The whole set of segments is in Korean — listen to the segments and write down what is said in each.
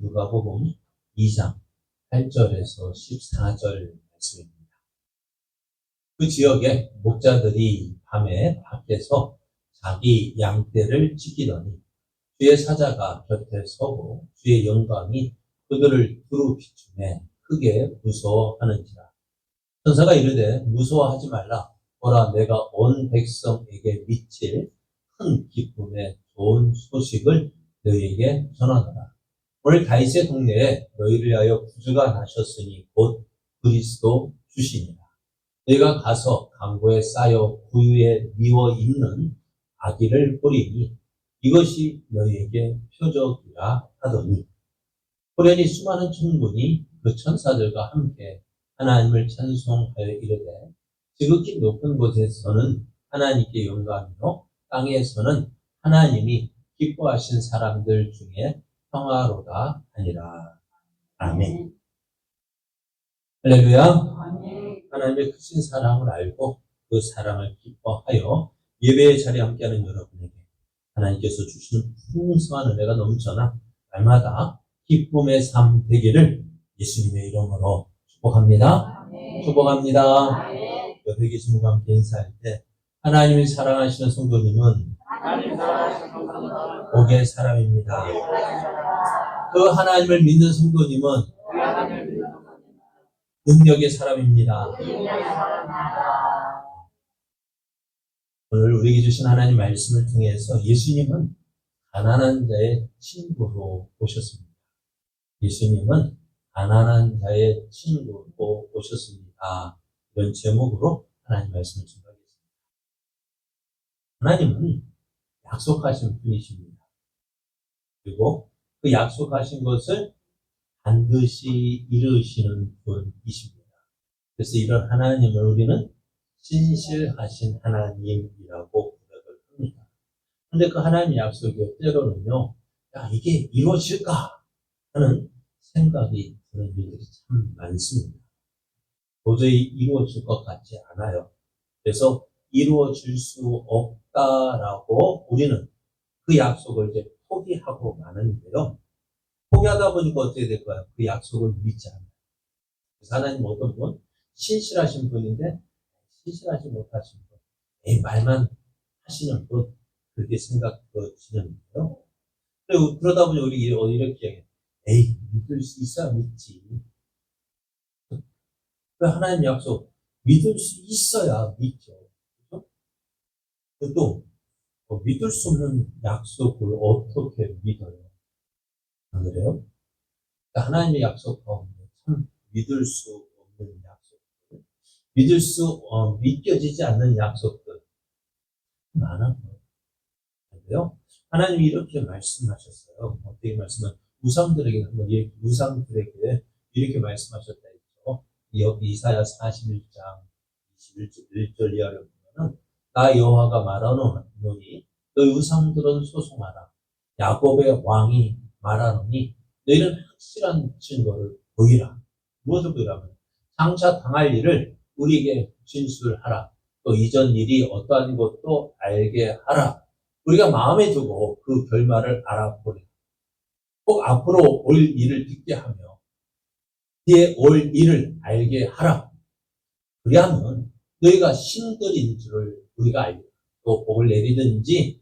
누가복음 2장 8절에서 14절 말씀입니다. 그 지역에 목자들이 밤에 밖에서 자기 양떼를 지키더니 주의 사자가 곁에 서고 주의 영광이 그들을 두루 비추매 크게 무서워하는지라. 천사가 이르되 무서워하지 말라. 보라, 내가 온 백성에게 미칠 큰 기쁨의 좋은 소식을 너희에게 전하노라. 오늘 다윗의 동네에 너희를 위하여 구주가 나셨으니 곧 그리스도 주시니라. 너희가 가서 강보에 쌓여 구유에 미워 있는 아기를 보리니 이것이 너희에게 표적이라 하더니, 호련히 수많은 천군이 그 천사들과 함께 하나님을 찬송하여 이르되 지극히 높은 곳에서는 하나님께 영광이요 땅에서는 하나님이 기뻐하신 사람들 중에 평화로다 하니라. 아멘. 할렐루야. 하나님의 크신 사랑을 알고 그 사랑을 기뻐하여 예배의 자리에 함께하는 여러분에게 하나님께서 주시는 풍성한 은혜가 넘쳐나 날마다 기쁨의 삶 되기를 예수님의 이름으로 축복합니다. 축복합니다. 옆에 계신 분과 함께 인사할 때 하나님이 사랑하시는 성도님은 복의 사람입니다. 그 하나님을 믿는 성도님은 능력의 사람입니다. 오늘 우리에게 주신 하나님 말씀을 통해서 예수님은 가난한 자의 친구로 오셨습니다. 예수님은 가난한 자의 친구로 오셨습니다. 이런 제목으로 하나님 말씀을 전하겠습니다. 하나님은 약속하신 분이십니다. 그리고 그 약속하신 것을 반드시 이루시는 분이십니다. 그래서 이런 하나님을 우리는 신실하신 하나님이라고 고백을 합니다. 그런데 그 하나님의 약속이 때로는요, 야, 이게 이루어질까 하는 생각이 드는 일들이 참 많습니다. 도저히 이루어질 것 같지 않아요. 그래서 이루어질 수 없다라고 우리는 그 약속을 이제 포기하고 마는데요. 포기하다 보니까 어떻게 될까요? 그 약속을 믿지 않아요. 그래서 하나님 어떤 분? 신실하신 분인데 신실하지 못하신 분. 말만 하시는 분. 그렇게 생각되는데요. 그러다 보니 우리 이렇게 믿을 수 있어야 믿지. 그 하나님 약속 믿을 수 있어야 믿죠. 그렇죠? 또 믿을 수 없는 약속을 어떻게 믿어요? 안 그래요? 그러니까 하나님의 약속 가운데 참 믿을 수 없는 약속들, 믿겨지지 않는 약속들 많은 거예요. 하나님이 이렇게 말씀하셨어요. 어떻게 말씀하셨어요? 우상들에게 이렇게 말씀하셨다 했죠. 여기 이사야 41장 21절 이하를 보면은 나 여호와가 말하노니 너희 우상들은 소송하라. 야곱의 왕이 말하노니 너희는 확실한 증거를 보이라. 무엇을 보이라면 장차 당할 일을 우리에게 진술하라. 또 이전 일이 어떠한 것도 알게 하라. 우리가 마음에 두고 그 결말을 알아보리라. 꼭 앞으로 올 일을 듣게 하며 뒤에 올 일을 알게 하라. 그리하면 너희가 신들인 줄을 우리가 알고 또 복을 내리든지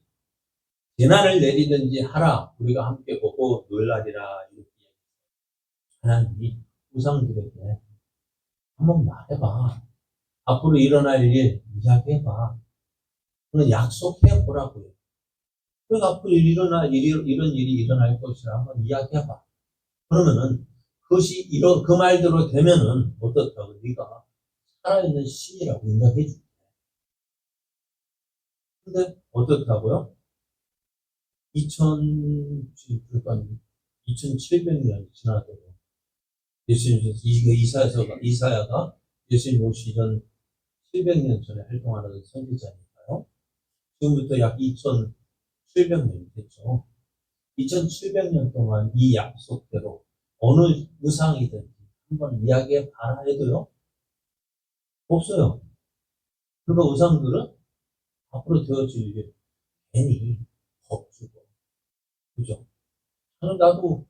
재난을 내리든지 하라. 우리가 함께 보고 놀라리라. 이렇게 하나님이 우상들에게 한번 말해봐. 앞으로 일어날 일 이야기해봐. 그건 약속해보라고요. 그러니까 앞으로 이런 일이 일어날 것이라 한번 이야기해봐. 그러면은 그것이 그 말대로 되면은 어떻다고? 네가 살아있는 신이라고 인정해 줄게. 근데 어떻다고요? 2700년이 지나도 예수님, 이사야가 예수님 오시기 전 700년 전에 활동하는 선지자니까요. 지금부터 약 2700년이 됐죠. 2700년 동안 이 약속대로 어느 우상이든지 한번 이야기해 봐라 해도요? 없어요. 그러니까 우상들은 앞으로 되어질 일이 괜히 겁주고, 그죠? 나도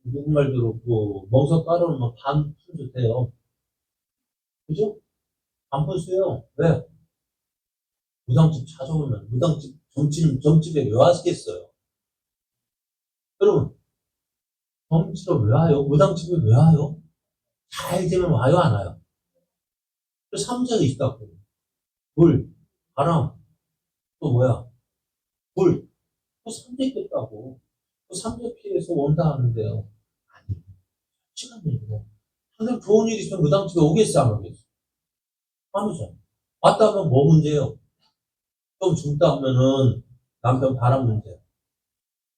누구 말대로 그 멍석 깔아놓으면 반 푼도 돼요. 그죠? 반 푼수요. 왜? 무당집 찾아오면 무당집 점집에 왜 왔겠어요? 여러분 점집에 왜 와요? 무당집에 왜 와요? 잘 되면 와요 안 와요? 그 삼재가 있다고. 물, 바람, 또 뭐야? 물. 그 삼재 꼈다고. 그 삼재 피해서 온다 하는데요. 아니, 시간 얘기고. 항상 좋은 일 있으면 무당집에 오겠어 안 오겠어? 안 오잖아. 왔다 하면 뭐 문제예요? 좀 죽다 하면은 남편 바람 문제.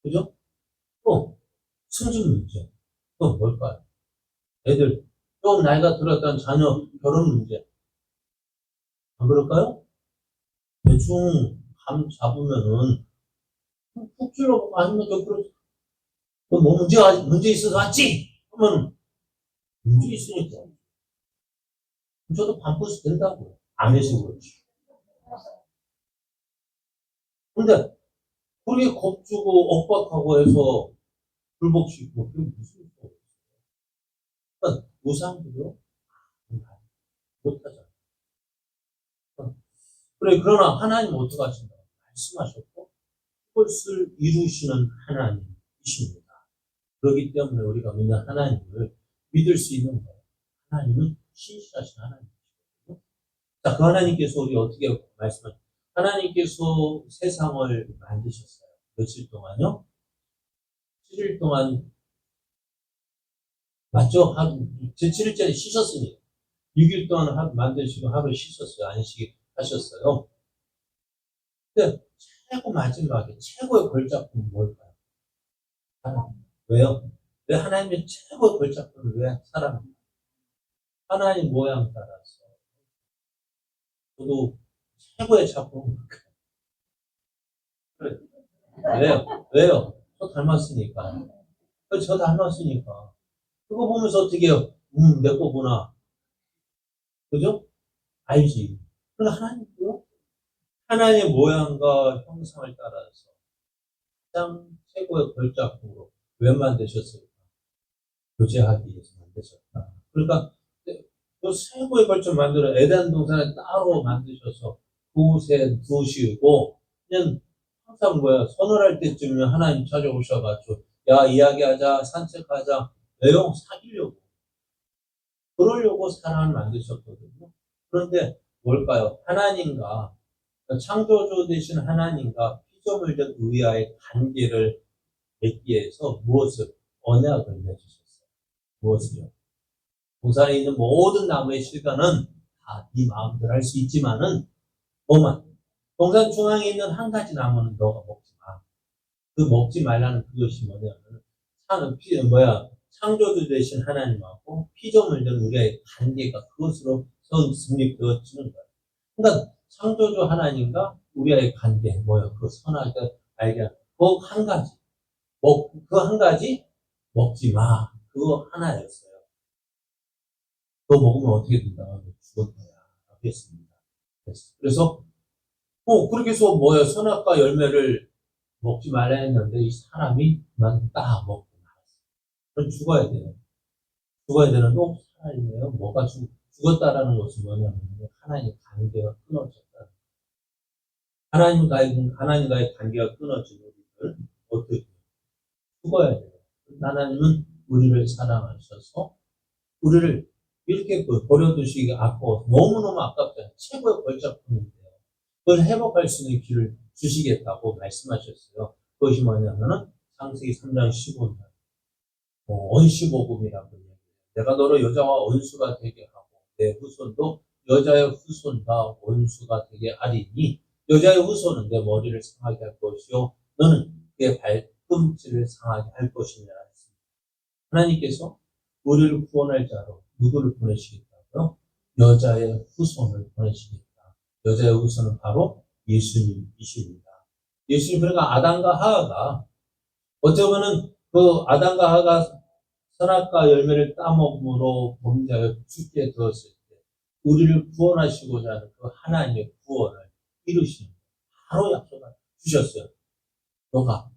그죠? 또 승진 문제. 또 뭘까요? 애들 좀 나이가 들었다는 자녀 결혼 문제. 안 그럴까요? 대충 감 잡으면은 푹 찔러보고 아니면 옆으로 뭐 문제 있어서 왔지? 하면 문제 있으니까. 저도 반포스 된다고요. 안 해서 그렇지. 근데 그렇게 겁주고 억박하고 해서 불복시키고 그게 무슨 소리예요? 그러니까 우상들요 못하잖아요. 그래 그러나 하나님 어떻게 하신다? 말씀하셨고 그것을 이루시는 하나님이십니다. 그렇기 때문에 우리가 믿는 하나님을 믿을 수 있는 거예요. 하나님은 신실하신 하나님이시거든요. 자, 그 하나님께서 우리 어떻게 말씀하셨어요? 하나님께서 세상을 만드셨어요. 며칠 동안요? 7일 동안 맞죠? 제 7일째에 쉬셨으니까 6일 동안 만드시고 하루 쉬셨어요. 안식 하셨어요. 근데 최고 마지막에 최고의 걸작품은 뭘까요? 하나님. 왜요? 왜 하나님의 최고의 걸작품을 왜 사랑합니까? 하나님 모양 따라서 저도 최고의 작품을 그래. 왜요? 왜요? 저 닮았으니까. 저 닮았으니까. 그거 보면서 어떻게 해요? 내 거구나. 그죠? 알지. 그럼 하나님도요? 하나님의 모양과 형상을 따라서 가장 최고의 걸작품으로 왜 만드셨을까? 교제하기 위해서 만드셨다. 그러니까 그 최고의 걸작 만들어 에덴 동산을 따로 만드셔서 그곳에 두시고 그냥 항상 뭐야 서늘할 때쯤이면 하나님 찾아오셔가지고 야 이야기하자 산책하자 내용 사귀려고 그러려고 사람을 만드셨거든요. 그런데 뭘까요? 하나님과 창조주 되신 하나님과 피조물적 의와의 관계를 맺기 위해서 무엇을 언약을 맺으셨어요. 무엇을요? 동산에 있는 모든 나무의 실과는 다 네 마음대로 할 수 있지만은 뭐만 동산 중앙에 있는 한 가지 나무는 너가 먹지 마. 그 먹지 말라는 그것이 뭐냐면 창조주 되신 하나님하고 피조물된 우리의 관계가 그것으로 성립되어지는 거예요. 그러니까 창조주 하나님과 우리의 관계 뭐예요? 그 선하게 알게 그 한 가지 그 한 가지 먹지 마. 그거 하나였어요. 그거 먹으면 어떻게 된다? 죽을 거야. 알겠습니다. 그래서 그렇게 해서 뭐예요? 선악과 열매를 먹지 말라 했는데 이 사람이 그만 딱 먹고 말았어. 그럼 죽어야 돼요. 죽어야 되는데 살아있네요. 뭐가 죽었다라는 것은 뭐냐면 하나님의 관계가 끊어졌다. 하나님과의 관계가 끊어진 우리를 어떻게 죽어야 돼요. 하나님은 우리를 사랑하셔서 우리를 이렇게 버려두시기 아까워 너무너무 아깝잖아요. 최고의 걸작품인데요. 그걸 회복할 수 있는 길을 주시겠다고 말씀하셨어요. 그것이 뭐냐면은 창세기 3장 15절 언시복음이라고 얘기해요. 내가 너로 여자와 원수가 되게 하고 내 후손도 여자의 후손과 원수가 되게 하리니 여자의 후손은 내 머리를 상하게 할 것이요 너는 내 발꿈치를 상하게 할 것이니라 했습니다. 하나님께서 우리를 구원할 자로 누구를 보내시겠다고요? 여자의 후손을 보내시겠다. 여자의 후손은 바로 예수님이십니다. 예수님 그러니까 아담과 하와가 어떻게 보면은 그 아담과 하와가 선악과 열매를 따먹음으로 범죄하여 죽게 되었을 때 우리를 구원하시고자 하는 그 하나님의 구원을 이루시는 바로 약속을 주셨어요. 너가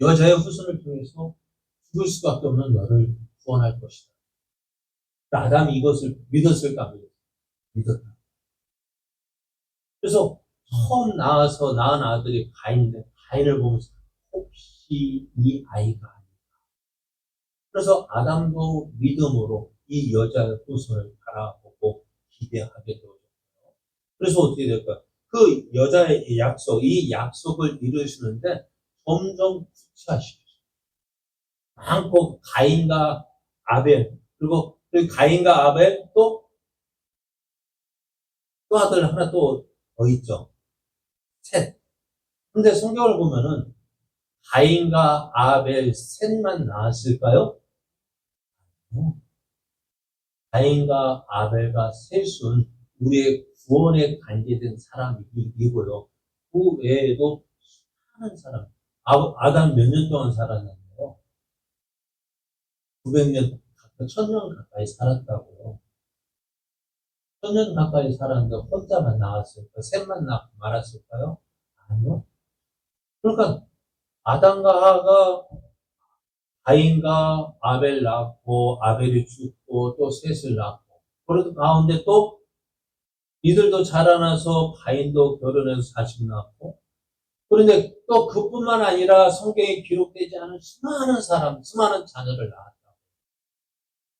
여자의 후손을 통해서 죽을 수밖에 없는 너를 구원할 것이다. 아담이 이것을 믿었을까? 믿었다. 그래서 처음 낳은 아들이 가인인데 가인을 보면서 혹시 이 아이가 아닐까. 그래서 아담도 믿음으로 이 여자의 후손을 바라보고 기대하게 되었어요. 그래서 어떻게 될까요? 그 여자의 약속, 이 약속을 이루시는데 점점 구체화시켰어요. 많고 가인과 아벨, 그리고 그 가인과 아벨 또 아들 하나 또 더 있죠. 셋. 근데 성경을 보면은 가인과 아벨 셋만 나왔을까요? 가인과 아벨과 셋은 우리의 구원에 관계된 사람이고요. 그 외에도 수많은 사람, 아담 몇 년 동안 살았는데요. 900년, 1000년 가까이 살았다고요. 1000년 가까이 살았는데 혼자만 나왔을까요? 셋만 말았을까요? 아니요. 그러니까 아담과 하가 가인과 아벨 낳고 아벨이 죽고 또 셋을 낳고 그러던 가운데 또 이들도 자라나서 가인도 결혼해서 자식 낳고 그런데 또 그뿐만 아니라 성경에 기록되지 않은 수많은 자녀를 낳았다.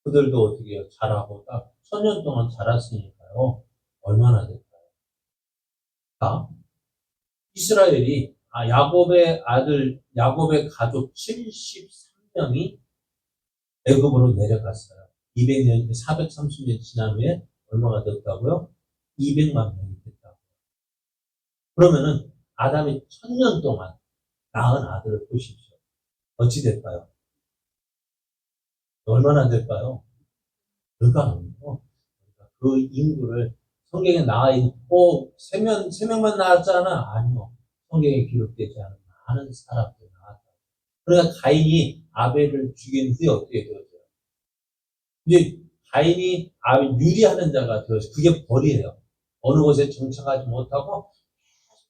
그들도 어떻게 해요? 자라고 딱 1000년 동안 자랐으니까요. 얼마나 될까요? 자, 이스라엘이 야곱의 아들, 야곱의 가족 73명이 애굽으로 내려갔어요. 200년, 430년 지난 후에 얼마가 됐다고요? 200만 명이 됐다고. 그러면은 아담이 1000년 동안 낳은 아들을 보십시오. 어찌 될까요? 얼마나 될까요? 불가능해요. 그 인구를 성경에 나와 있는, 세 명만 나왔잖아. 아니요. 성경에 기록되지 않은 많은 사람들이 나왔다. 그러니까 가인이 아벨을 죽인 후에 어떻게 되었어요? 이제 가인이 유리하는 자가 되어서 그게 벌이에요. 어느 곳에 정착하지 못하고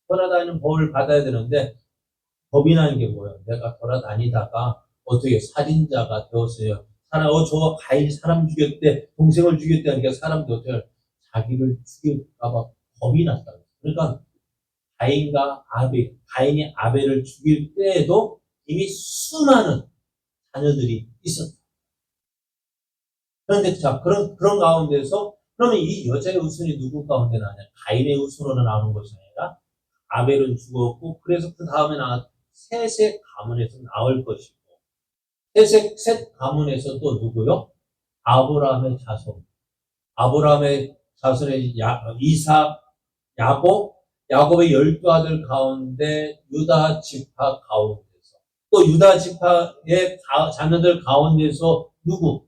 돌아다니는 법을 받아야 되는데 법이 나는 게 뭐예요? 내가 돌아다니다가 어떻게 살인자가 되었어요. 저거 가인이 사람 죽였대, 동생을 죽였대 하니까 사람들 어떻게 자기를 죽일까봐 겁이 났다. 그러니까 가인이 아벨을 죽일 때에도 이미 수많은 자녀들이 있었다. 그런데 자, 그런 가운데서, 그러면 이 여자의 후손이 누구 가운데 나냐? 가인의 후손으로 나오는 것이 아니라, 아벨은 죽었고, 그래서 그 다음에 셋의 가문에서 나올 것이고, 셋 가문에서 또 누구요? 아브라함의 자손. 아브라함의 자손의 이삭, 야곱의 12아들 가운데 유다 지파 가운데서, 또 유다 지파의 자녀들 가운데서 누구?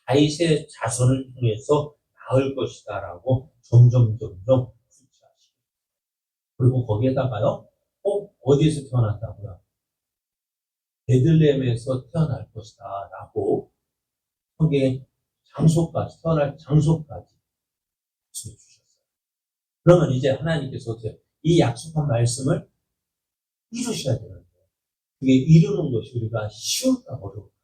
다윗의 자손을 통해서 나을 것이다라고 점점 구체화시켜요. 그리고 거기에다가요, 어디에서 태어난다고요? 베들레헴에서 태어날 것이다라고 성경에 태어날 장소까지 약속해 주셨어요. 그러면 이제 하나님께서 어떻게 이 약속한 말씀을 이루셔야 되는데 그게 이루는 것이 우리가 쉬울까 어려울까?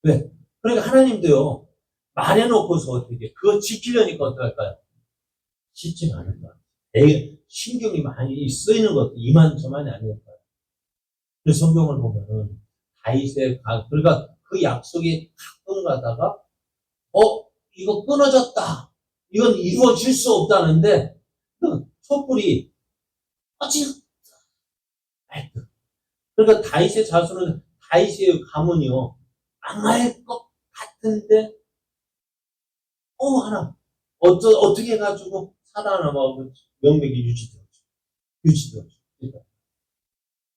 왜? 그러니까 하나님도요, 말해놓고서 어떻게, 그거 지키려니까 어떡할까요? 쉽지가 않은 거야. 되게 신경이 많이 쓰이는 것도 이만저만이 아닐까요? 그래서 성경을 보면은, 그러니까 그 약속이 가끔 가다가, 이거 끊어졌다. 이건 이루어질 수 없다는데, 그 촛불이 꺼질 듯. 그러니까 다윗의 자손은, 다윗의 가문이요, 망할 것 같은데, 하나, 어떻게 해가지고 살아남아서 명맥이 유지되었죠.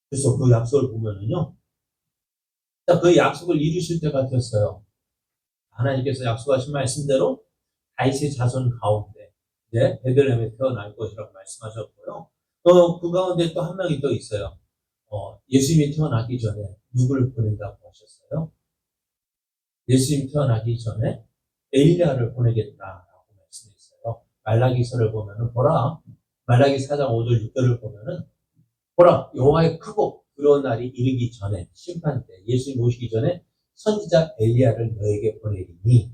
그래서 그 약속을 보면은요, 그 약속을 이루실 때가 됐어요. 하나님께서 약속하신 말씀대로 다윗의 자손 가운데, 이제 베들레헴에 태어날 것이라고 말씀하셨고요. 그 가운데 또 한 명이 또 있어요. 예수님이 태어나기 전에 누구를 보낸다고 하셨어요? 예수님 태어나기 전에 엘리야를 보내겠다라고 말씀했어요. 말라기서를 보면은 보라, 말라기 4장 5절 6절을 보면은 보라, 여호와의 크고 그런 날이 이르기 전에, 심판 때, 예수님 오시기 전에 선지자 엘리야를 너에게 보내리니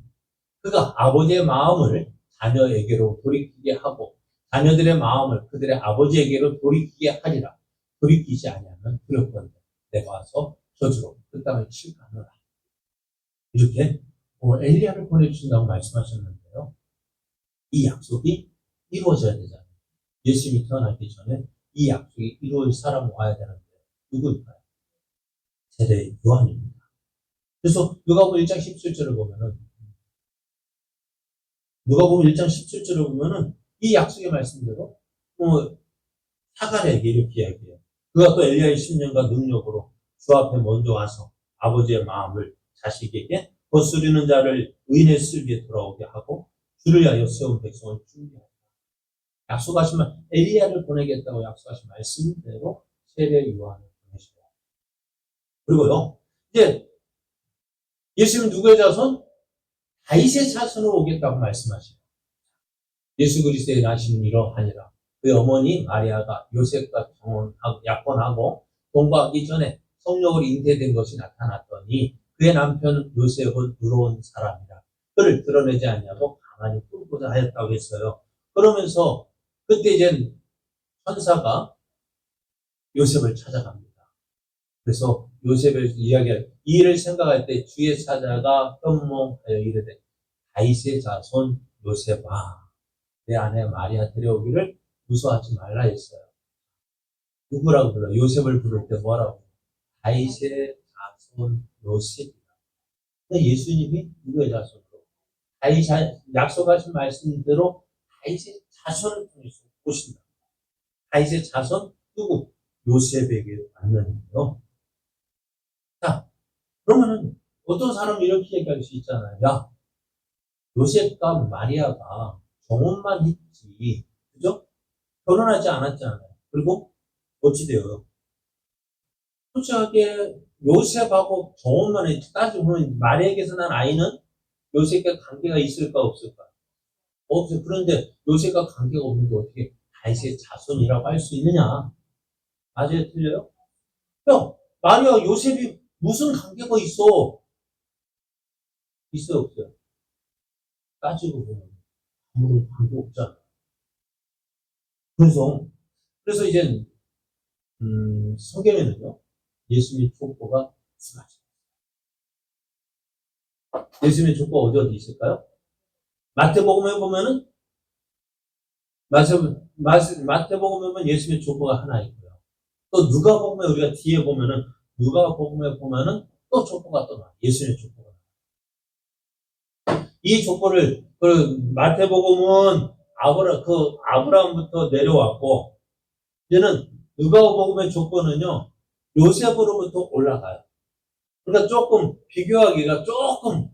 그가 아버지의 마음을 자녀에게로 돌이키게 하고 자녀들의 마음을 그들의 아버지에게로 돌이키게 하리라. 돌이키지 아니하면 두렵건대 내가 와서 저주로 그 땅을 칠하노라. 이렇게 엘리야를 보내주신다고 말씀하셨는데요. 이 약속이 이루어져야 되잖아요. 예수님이 태어나기 전에 이 약속이 이루어질 사람이 와야 되는데 누구일까요? 세례 요한입니다. 그래서 누가복음 1장 17절을 보면은 누가복음 1장 17절을 보면은 이 약속의 말씀대로 사가랴에게 이렇게 이야기해요. 그가 또 엘리야의 신령과 능력으로 주 앞에 먼저 와서 아버지의 마음을 자식에게 거스르는 자를 의인의 슬기에 돌아오게 하고 주를 위하여 세운 백성을 준비하다. 약속하신 말, 엘리야를 보내겠다고 약속하신 말씀대로 세례 요한을 보내시고 그리고요 이제 예수님 누구의 자손? 다윗의 자손으로 오겠다고 말씀하시죠. 예수 그리스도의 나심은 이러하니라. 그의 어머니 마리아가 요셉과 약혼하고 동거하기 전에 성령으로 잉태된 것이 나타났더니 그의 남편 요셉은 의로운 사람이라. 그를 드러내지 않냐고 가만히 꿀고자 하였다고 했어요. 그러면서 그때 이제 천사가 요셉을 찾아갑니다. 그래서 요셉의 이야기를 이 일을 생각할 때 주의 사자가 현몽하여 이르되 다윗의 자손 요셉아 내 아내 마리아 데려오기를 무서워하지 말라 했어요. 누구라고 불러요? 요셉을 부를 때 뭐라고? 다윗의 자손 요셉이다. 근데 예수님이 누구의 자손으로? 다윗 약속하신 말씀대로 다윗의 자손을 통해서 오신다. 다윗의 자손 누구? 요셉에게 왔는데요. 자, 그러면은 어떤 사람이 이렇게 얘기할 수 있잖아요. 야, 요셉과 마리아가 정혼만 했지, 그죠? 결혼하지 않았잖아요. 그리고 어찌 돼요? 솔직하게 요셉하고 정혼만 했지 따지고 보면 마리아에게서 난 아이는 요셉과 관계가 있을까 없을까? 없어요. 그런데 요셉과 관계가 없는데 어떻게 다윗의 자손이라고 할 수 있느냐? 맞아요? 틀려요? 야, 마리아 요셉이 무슨 관계가 있어? 있어요? 없어요? 따지고 보면 아무런 관계 없잖아. 그래서 이제 성경에는요 예수님의 족보가 두 가지. 예수님의 족보가 어디 있을까요? 마태복음에 보면은 마태복음에 보면 예수님의 족보가 하나 있고요. 또 누가복음에 우리가 뒤에 보면은 누가복음에 보면은 또 족보가 또 나와. 예수님의 족보가. 이 족보를 마태복음은 아브라함부터 내려왔고 이제는 누가복음의 족보는요 요셉으로부터 올라가요. 그러니까 조금 비교하기가 조금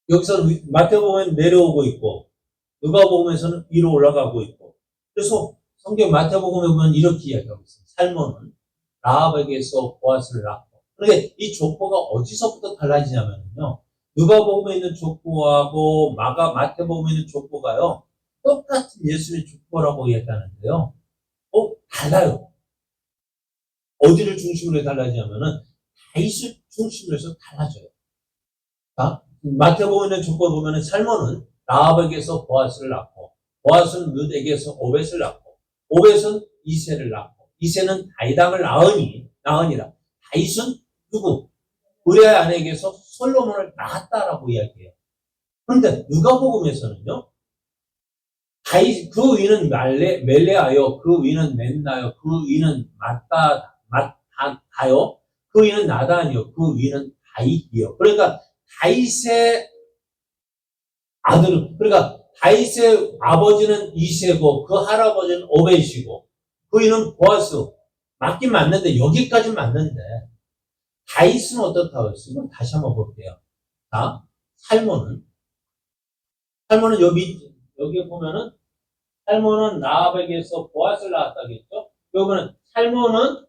여기서 마태복음에 내려오고 있고 누가복음에서는 위로 올라가고 있고 그래서 성경 마태복음에 보면 이렇게 이야기하고 있어요. 살몬은 라합에게서 보아스를 낳고 그런데 이 족보가 어디서부터 달라지냐면요. 누가복음에 있는 족보하고 마태복음에 있는 족보가요. 똑같은 예수님의 족보라고 얘기하는데요. 달라요. 어디를 중심으로 달라지냐면은 다윗을 중심으로 해서 달라져요. 자, 마태복음의 족보를 보면은 살몬은 라합에게서 보아스를 낳고 보아스는 룻에게서 오벳을 낳고 오벳은 이새를 낳고 이새는 다윗왕을 낳으니라. 다윗은 누구? 우리아 아내에게서 솔로몬을 낳았다라고 이야기해요. 그런데 누가복음에서는요. 다윗 그 위는 멜레아요, 그 위는 맨나요, 그 위는 다요, 그 위는 나단이요, 그 위는 다윗이요. 그러니까 다윗의 그러니까 다윗의 아버지는 이새고 그 할아버지는 오벳이고 그 위는 보아스. 맞긴 맞는데 여기까지 맞는데 다윗은 어떻다고 했어요? 다시 한번 볼게요. 자, 살몬은 여기 보면은 살몬은 라합에게서 보아스를 낳았다겠죠? 여기는 살몬은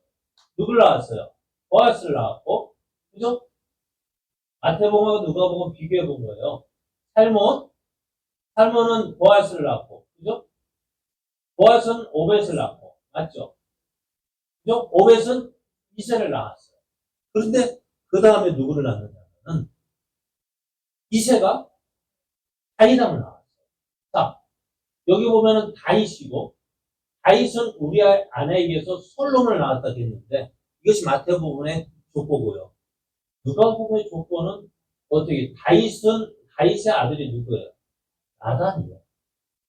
누굴 낳았어요? 보아스를 낳았고, 그죠? 마태복음하고 누가복음 비교해 본 거예요. 살몬은 보아스를 낳았고, 그죠? 보아스는 오벳을 낳고, 맞죠? 그죠? 오벳은 이세를 낳았어요. 그런데 그 다음에 누구를 낳느냐면 이세가 다윗을 낳았어요. 자, 여기 보면은 다윗이고 다윗은 우리아 아내에게서 솔로몬을 낳았다 했는데 이것이 마태복음의 족보고요. 누가복음의 족보는 어떻게 다윗의 아들이 누구예요? 나단이에요.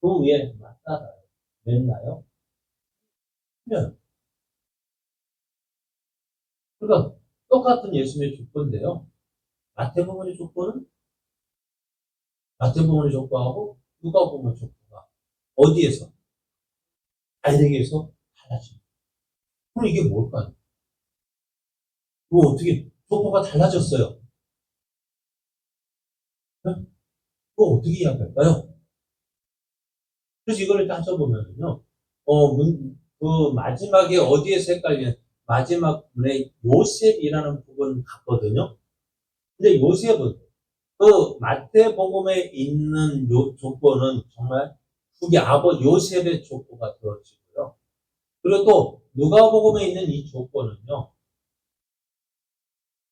그 위에 맞따라요. 맺나요? 면. 그러니까 똑같은 예수님의 족보인데요. 마태복음의 족보는 마태복음의 족보하고 누가복음의 족보가 어디에서? 다윗에게서 달라집니다. 그럼 이게 뭘까요? 그거 어떻게 족보가 달라졌어요? 네? 그거 어떻게 이야기할까요? 그래서 이거를 따져보면요, 그 마지막에 어디에서 헷갈리냐, 마지막 문에 요셉이라는 부분 같거든요. 근데 요셉은 그 마태복음에 있는 족보는 정말 그게 요셉의 족보가 되어지고요. 그리고 또 누가복음에 있는 이 족보는요,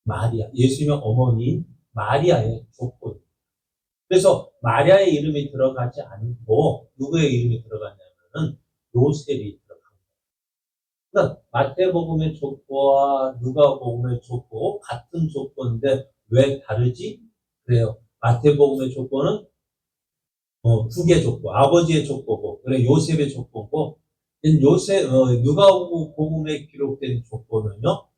마리아, 예수님의 어머니인 마리아의 족보입니다. 그래서 마리아의 이름이 들어가지 않고 누구의 이름이 들어갔냐면은 요셉이 들어갑니다. 그러니까 마태복음의 족보와 누가복음의 족보 같은 족보인데 왜 다르지? 그래요. 마태복음의 족보는 두 개 족보, 아버지의 족보고, 그래 요셉의 족보고, 누가복음에 기록된 족보는요,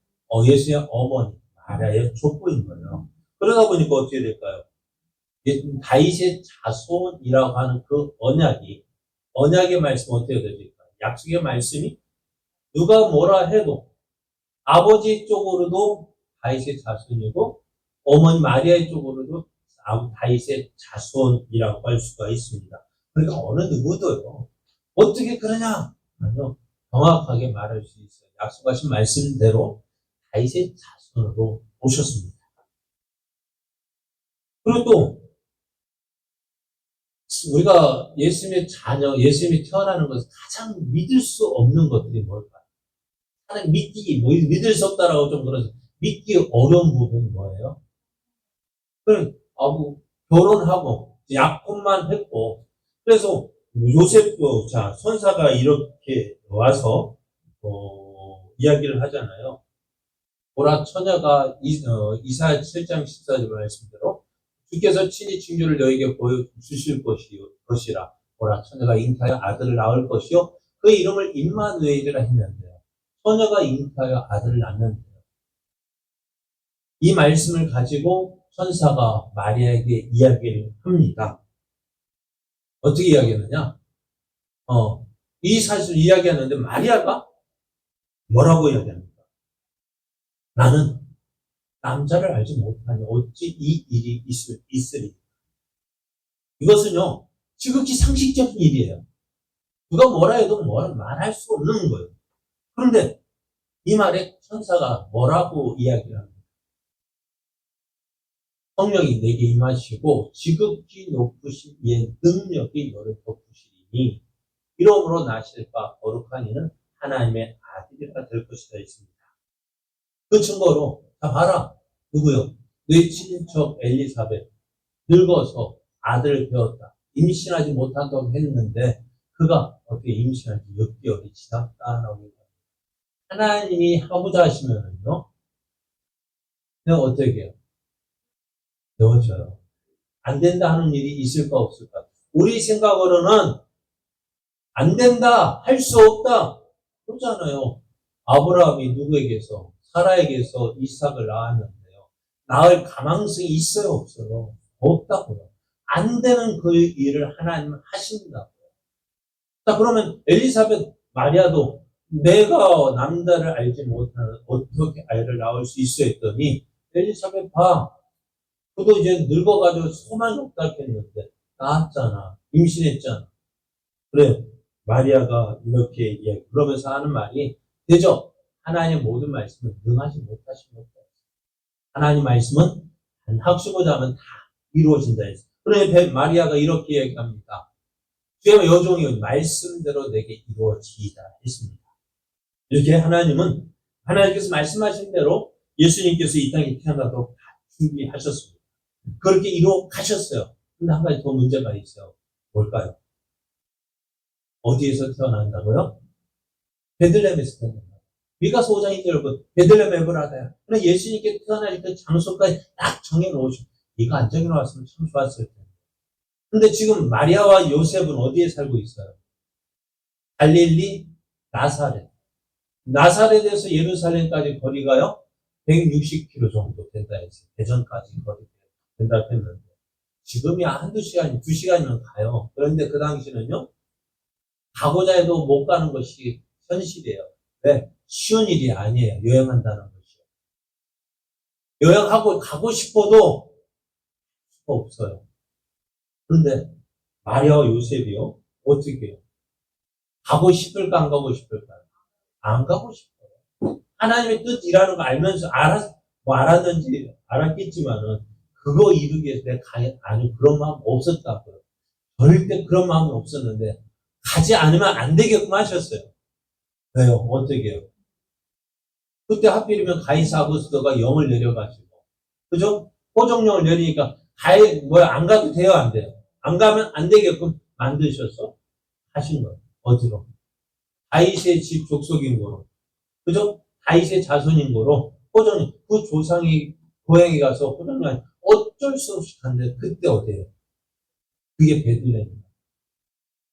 예수의 어머니 마리아의 족보인 거예요. 그러다 보니까 어떻게 될까요? 다윗의 자손이라고 하는 그 언약의 말씀 어떻게 되실까요? 약속의 말씀이 누가 뭐라 해도 아버지 쪽으로도 다윗의 자손이고 어머니 마리아의 쪽으로도 다윗의 자손이라고 할 수가 있습니다. 그러니까 어느 누구도요. 어떻게 그러냐? 아니요. 정확하게 말할 수 있어요. 약속하신 말씀대로 다윗의 자손으로 오셨습니다. 그리고 또 우리가 예수님의 자녀, 예수님이 태어나는 것을 가장 믿을 수 없는 것들이 뭘까요? 하나님 믿을 수 없다라고 좀 그러죠. 믿기 어려운 부분이 뭐예요? 결혼하고, 약혼만 했고, 그래서 요셉도, 선사가 이렇게 와서, 이야기를 하잖아요. 보라, 처녀가 이사야 7장 14절 말씀대로 주께서 친히 징조를 너에게 보여주실 것이라. 보라, 처녀가 잉타하여 아들을 낳을 것이요. 그 이름을 임마누엘이라 했는데요. 처녀가 잉타하여 아들을 낳는데요. 이 말씀을 가지고 천사가 마리아에게 이야기를 합니다. 어떻게 이야기하느냐? 이 사실을 이야기하는데 마리아가 뭐라고 이야기합니까? 나는 남자를 알지 못하니 어찌 이 일이 있으리. 이것은요, 지극히 상식적인 일이에요. 누가 뭐라 해도 말할 수 없는 거예요. 그런데 이 말에 천사가 뭐라고 이야기를 합니까? 성령이 내게 임하시고 지극히 높으신 이의 능력이 너를 덮으시리니 이러므로 나실 바 거룩한 이는 하나님의 아들이라 될 것이다 했습니다. 그 증거로 봐라. 누구요? 내 친인척 엘리사벳 늙어서 아들을 배웠다. 임신하지 못한다고 했는데 그가 어떻게 임신한 지 6개월이 지났다라고 합니다. 하나님이 하고자 하시면은요. 내가 어떻게 해요? 배워줘요. 안 된다 하는 일이 있을까 없을까? 우리 생각으로는 안 된다, 할 수 없다. 그렇잖아요. 아브라함이 누구에게서? 사라에게서 이삭을 낳았는데요. 낳을 가망성이 있어요, 없어요? 없다고요. 안 되는 그 일을 하나님은 하신다고요. 자, 그러면 엘리사벳, 마리아도 내가 남자를 알지 못하는 어떻게 아이를 낳을 수 있어 했더니 엘리사벳 봐. 그도 이제 늙어가지고 소망이 없다 했는데 낳았잖아. 임신했잖아. 그래. 마리아가 이렇게 그러면서 하는 말이 되죠. 하나님의 모든 말씀은 능하지 못하신 것다. 하나님 말씀은 하시고자 하면 다 이루어진다 했어요. 그러니 마리아가 이렇게 얘기합니다. 주의 여종이 말씀대로 내게 이루어지이다 했습니다. 이렇게 하나님께서 말씀하신 대로 예수님께서 이 땅에 태어나도록 다 준비하셨습니다. 그렇게 이루어 가셨어요. 근데 한 가지 더 문제가 있어요. 뭘까요? 어디에서 태어난다고요? 베들레헴에서 태어난다. 미가서 5장 2절 여러분, 베들레헴 에브라다요. 그럼 예수님께 태어날 그 장소까지 딱 정해놓으시고, 이거 안 정해놓았으면 참 좋았을 텐데. 근데 지금 마리아와 요셉은 어디에 살고 있어요? 갈릴리, 나사렛. 나사렛에서 예루살렘까지 거리가요, 160km 정도 된다 했어요. 대전까지 거리 된다 했는데. 지금이 한두 시간, 2시간이면 가요. 그런데 그 당시는요, 가고자 해도 못 가는 것이 현실이에요. 왜? 쉬운 일이 아니에요. 여행한다는 것이요. 여행하고 가고 싶어도 수가 없어요. 그런데 마리아와 요셉이요? 어떻게 해요? 가고 싶을까 안 가고 싶을까요? 안 가고 싶어요. 하나님의 뜻이라는 거 알면서 알았는지 알았겠지만은 그거 이루기 위해서 내가 아니 그런 마음 없었다고요. 절대 그런 마음은 없었는데 가지 않으면 안 되겠구나 하셨어요. 왜요? 어떻게 해요? 그때 하필이면 가이사 아구스도가 영을 내려가지고, 그죠? 호정령을 내리니까, 안 가도 돼요? 안 돼요? 안 가면 안 되게끔 만드셔서 하신 거예요. 어디로? 다윗의 집 족속인 거로. 그죠? 다윗의 자손인 거로, 호정령, 그 조상이 고향에 가서 호정령, 어쩔 수 없이 간데, 그때 어디에요? 그게 베들레헴입니다.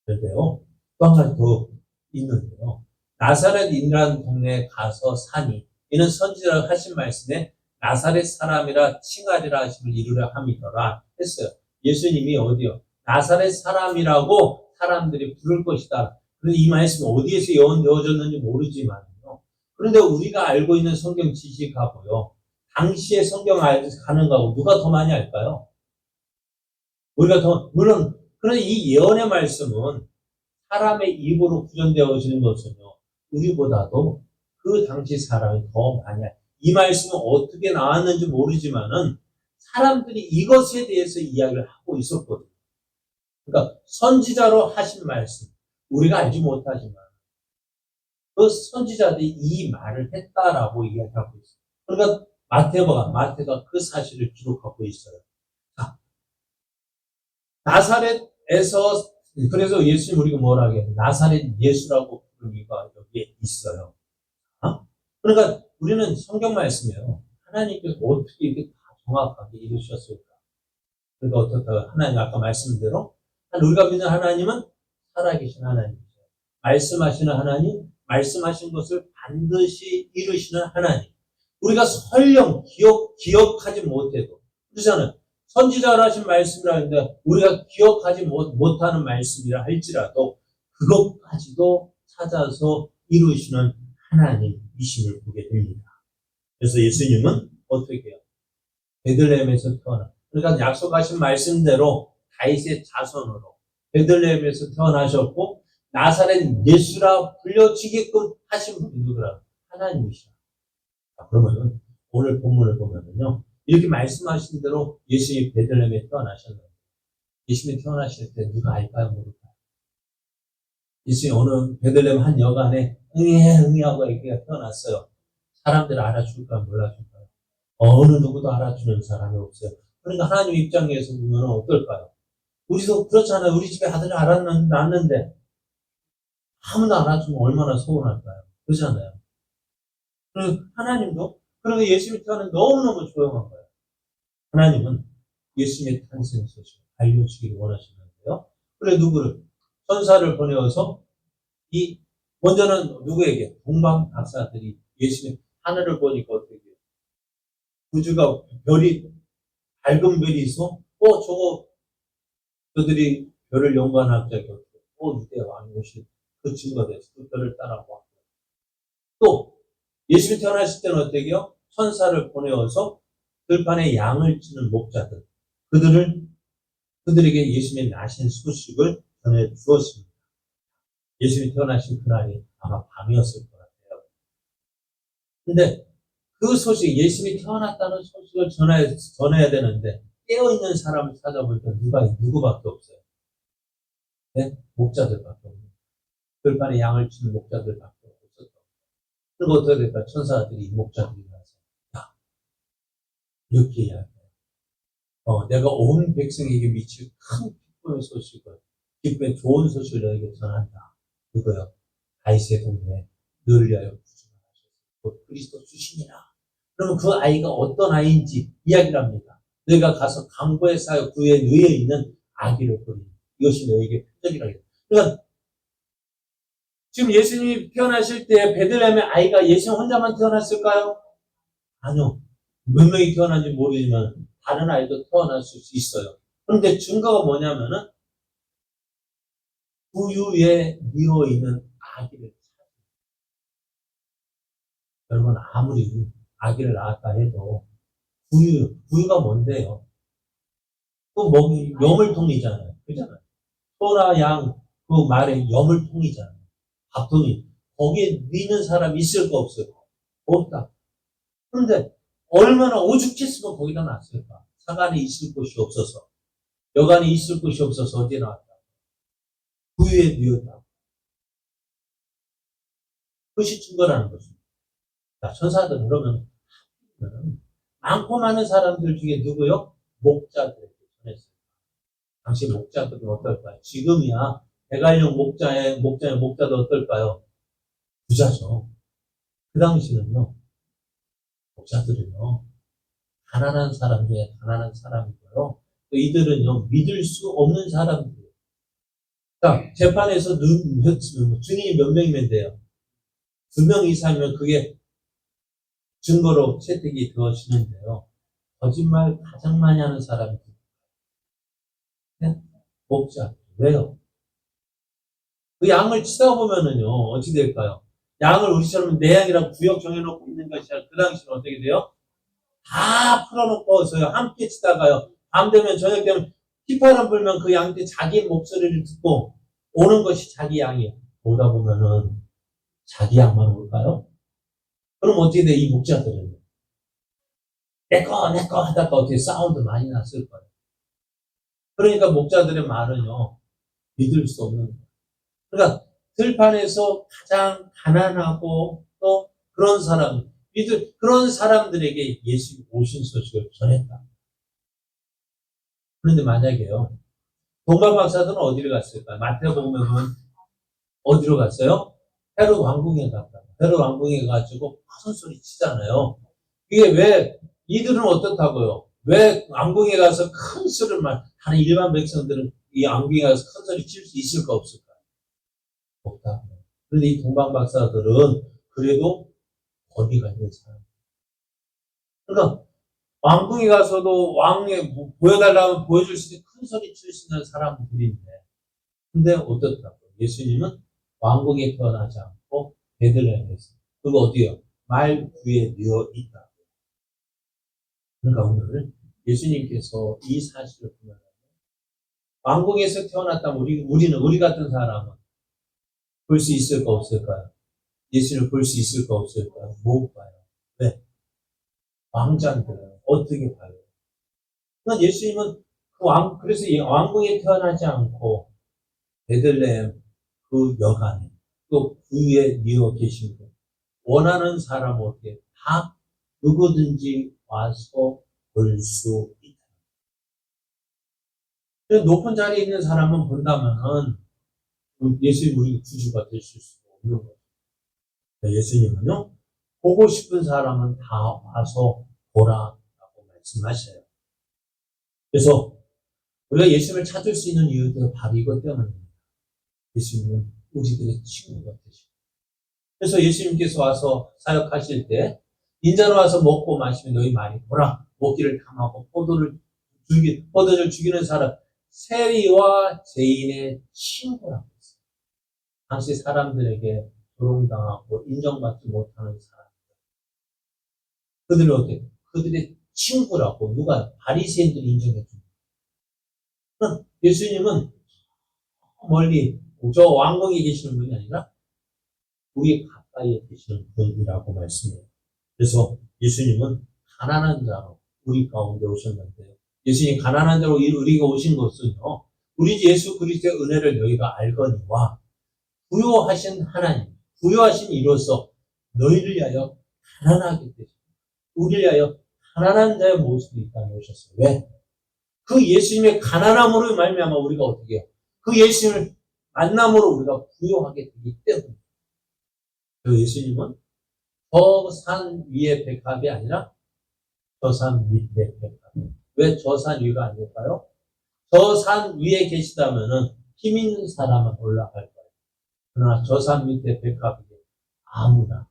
그런데요, 또 한 가지 더 있는데요. 나사렛이라는 동네에 가서 사니, 이는 선지자가 하신 말씀에 나사렛 사람이라 칭하리라 하심을 이루려 함이더라 했어요. 예수님이 어디요? 나사렛 사람이라고 사람들이 부를 것이다. 그런데 이 말씀은 어디에서 예언되어졌는지 모르지만요. 그런데 우리가 알고 있는 성경 지식하고요, 당시의 성경 가는 거하고 누가 더 많이 알까요? 우리가 더, 물론, 그런데 이 예언의 말씀은 사람의 입으로 구전되어지는 것은요, 우리보다도 그 당시 사람이 더 많이 알아요. 이 말씀은 어떻게 나왔는지 모르지만은 사람들이 이것에 대해서 이야기를 하고 있었거든요. 그러니까 선지자로 하신 말씀, 우리가 알지 못하지만 그 선지자들이 이 말을 했다라고 이야기하고 있어요. 그러니까 마태가 그 사실을 기록하고 있어요. 자, 나사렛에서 그래서 예수님 우리가 뭐라 하겠어요? 나사렛 예수라고 부르기가 여기에 있어요. 어? 그러니까 우리는 성경 말씀이에요. 하나님께서 어떻게 이렇게 다 정확하게 이루셨을까? 그러니까 어떻게 하나님 아까 말씀대로 우리가 믿는 하나님은 살아계신 하나님이죠. 말씀하시는 하나님, 말씀하신 것을 반드시 이루시는 하나님. 우리가 설령 기억하지 못해도 그렇잖아요. 선지자로 하신 말씀이라는데 우리가 기억하지 못하는 말씀이라 할지라도 그것까지도 찾아서 이루시는 하나님이심을 보게 됩니다. 그래서 예수님은 어떻게 해요? 베들레헴에서 태어나. 그러니까 약속하신 말씀대로 다윗의 자손으로 베들레헴에서 태어나셨고 나사렛 예수라 불려지게끔 하신 분이 누구라? 하나님이시라. 그러면은 오늘 본문을 보면은요. 이렇게 말씀하신 대로 예수님이 베들레헴에 태어나셨는데 예수님이 태어나실 때 누가 알까요? 모를까요? 예수님이 어느 베들레헴 한 여간에 응이하고 이렇게 태어났어요. 사람들 알아줄까 몰라줄까요? 어느 누구도 알아주는 사람이 없어요. 그러니까 하나님 입장에서 보면 어떨까요? 우리도 그렇잖아요. 우리 집에 아들을 낳았는데 아무도 알아주면 얼마나 서운할까요? 그렇잖아요. 그리고 하나님도 그런데 예수님이 태어나는 너무너무 조용한 거예요. 하나님은 예수님의 탄생 소식을 알려주기를 원하시는데요. 그래 누구를? 천사를 보내어서 먼저는 누구에게? 동방 박사들이 예수님 하늘을 보니까 어떻게 해요? 우주가 밝은 별이 있어? 그들이 별을 연구한 학자가 유대 왕이 오실 그 증거가 돼서 그 별을 따라와. 또 예수님 태어나실 때는 어떻게 해요? 천사를 보내어서 들판에 양을 치는 목자들 그들에게 예수님의 나신 소식을 전해 주었습니다. 예수님이 태어나신 그날이 아마 밤이었을 것 같아요. 근데 그 소식, 예수님이 태어났다는 소식을 전해야 되는데 깨어있는 사람을 찾아보니까 누구밖에 없어요. 네? 목자들밖에 없어요. 들판에 양을 치는 목자들밖에 없었던. 그리고 어떻게 될까? 천사들이, 목자들이 나서, 야, 이렇게 이야기해요. 내가 온 백성에게 미칠 큰 기쁨의 소식을, 기쁨의 좋은 소식을 너에게 전한다. 그거요. 다윗의 동네, 너를 위하여 구주가 하셨고, 그리스도 주시니라. 그러면 그 아이가 어떤 아이인지 이야기를 합니다. 너희가 가서 강보에 쌓여 그에 누워 있는 아기를 보리. 이것이 너에게 표적이라. 그러니까 지금 예수님이 태어나실 때 베들레헴의 아이가 예수님 혼자만 태어났을까요? 아니요. 몇 명이 태어난지 모르지만 다른 아이도 태어날 수 있어요. 그런데 증거가 뭐냐면은 구유에 누워 있는 아기를 찾아요. 여러분 아무리 아기를 낳았다 해도 구유가 뭔데요? 그 먹이 여물통이잖아요. 그잖아요. 소나 양 그 말에 여물통이잖아요. 밥통이. 거기에 넣는 사람이 있을까 없을까? 없다. 그런데 얼마나 오죽했으면 거기다 놨을까? 사간에 있을 곳이 없어서, 여간에 있을 곳이 없어서 어디에 놨다? 구유에 누웠다. 그것이 증거라는 것입니다. 자, 천사들은 그러면 많고 많은 사람들 중에 누구요? 목자들에게 전했어요. 당시 목자들은 어떨까요? 지금이야 대관령 목자도 어떨까요? 부자죠. 그 당시는요, 목자들은요, 가난한 사람 중에 가난한 사람이고요. 또 이들은요, 믿을 수 없는 사람들이에요. 자, 재판에서 증인이 몇 명이면 돼요? 2명 이상이면 그게 증거로 채택이 되어지는데요. 거짓말 가장 많이 하는 사람이 목자. 왜요? 그 양을 치다 보면은요, 어찌 될까요? 양을 우리처럼 내 양이라고 구역 정해놓고 있는 것이 아니라 그 당시는 어떻게 돼요? 다 풀어놓고서요, 함께 치다가요, 밤 되면 저녁 되면 휘파람 불면 그 양한테 자기 목소리를 듣고 오는 것이 자기 양이에요. 오다 보면은 자기 양만 올까요? 그럼 어떻게 돼, 이 목자들은? 내꺼 하다가 어떻게 사운드 많이 났을 거예요. 그러니까 목자들의 말은요, 믿을 수 없는 거예요. 그러니까 들판에서 가장 가난하고 또 그런 사람, 그런 사람들에게 예수 오신 소식을 전했다. 그런데 만약에요, 동방 박사들은 어디를 갔을까요? 마태복음에는 어디로 갔어요? 헤롯 왕궁에 갔다. 헤롯 왕궁에 가지고 큰 소리 치잖아요. 이게 왜 이들은 어떻다고요? 왜 왕궁에 가서 큰 소리를 하는 일반 백성들은 이 왕궁에 가서 큰 소리 칠 수 있을까 없을까? 없다. 그런데 이 동방 박사들은 그래도 권위가 있는 사람. 그러니까 왕궁에 가서도 왕에 보여달라면 보여줄 수 있는 큰 소리 칠 수 있는 사람들인데, 근데 어떻다고? 예수님은 왕궁에 태어나지 않고 베들레헴에서, 그리고 어디요? 말 위에 누워 있다. 그러니까 오늘 예수님께서 이 사실을 보면 왕궁에서 태어났다면 우리 같은 사람은 볼 수 있을까 없을까요? 예수를 볼 수 있을까 없을까요? 못 봐요. 왜? 왕자인데 어떻게 봐요? 그러니까 예수님은 그래서 왕궁에 태어나지 않고 베들레헴 그 여간에 또 그 위에 누워 계신 분, 원하는 사람 어떻게 다 누구든지 와서 볼 수 있다. 높은 자리에 있는 사람은 본다면은 예수님 우리 구주가 되실 수 없는 거죠. 예수님은요, 보고 싶은 사람은 다 와서 보라라고 말씀하셔요. 그래서 우리가 예수님을 찾을 수 있는 이유도 바로 이것 때문입니다. 예수님은 우리들의 친구가 되시고, 그래서 예수님께서 와서 사역하실 때 인자로 와서 먹고 마시면 너희 많이 보라. 먹기를 탐하고 포도를 죽이는 사람 세리와 죄인의 친구라고 했어요. 당시 사람들에게 조롱당하고 인정받지 못하는 사람. 그들은 어떻게? 그들의 친구라고 누가 바리새인들이 인정해 줍니다. 예수님은 멀리 저 왕궁에 계시는 분이 아니라 우리 가까이에 계시는 분이라고 말씀해요. 그래서 예수님은 가난한 자로 우리 가운데 오셨는데요. 예수님 가난한 자로 우리가 오신 것은요, 우리 예수 그리스도의 은혜를 너희가 알거니와 부요하신 하나님, 부요하신 이로써 너희를 위하여 가난하게 되셨고 우리를 위하여 가난한 자의 모습이 있다 오셨어요. 왜? 그 예수님의 가난함으로 말미암아 우리가 어떻게 해요? 그 예수님을 만남으로 우리가 부요하게 되기 때문에 그 예수님은 저 산 위의 백합이 아니라 저 산 밑의 백합. 왜 저 산 위가 아닐까요? 저 산 위에 계시다면은 힘 있는 사람은 올라갈 거예요. 그러나 저 산 밑에 백합이 아무나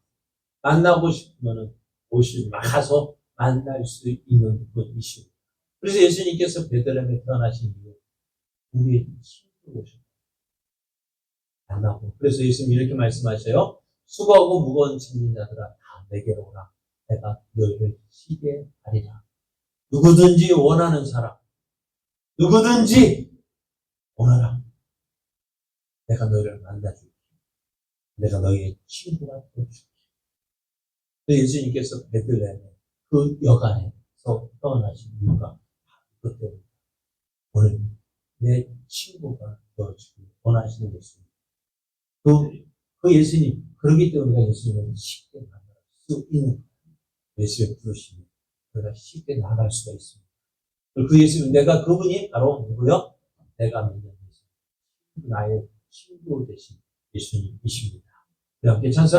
만나고 싶으면은 가서 만날 수 있는 분이시오. 그래서 예수님께서 베들레헴에 태어나신 이유 우리의 친구로 오셨어요. 만나고. 그래서 예수님 이렇게 말씀하셔요. 수고하고 무거운 짐진 자들아 다 내게로 오라. 내가 너희를 쉬게 하리라. 누구든지 원하는 사람, 누구든지 오너라. 내가 너희를 만나줄게. 내가 너희의 친구가 되어줄게. 예수님께서 베들레헴에 그 여간에서 태어나신 이유가 그것 때문에 오늘 내 친구가 되어주길 원하시는 예수님. 그 예수님, 그러기 때문에 우리가 예수님을 쉽게 만날 수 있는 거예요. 예수를 부르시면 우리가 쉽게 나갈 수가 있습니다. 그 예수님, 내가 그분이 바로 누구요? 내가 믿는 예수님. 나의 친구 되신 예수님이십니다. 함께 찬송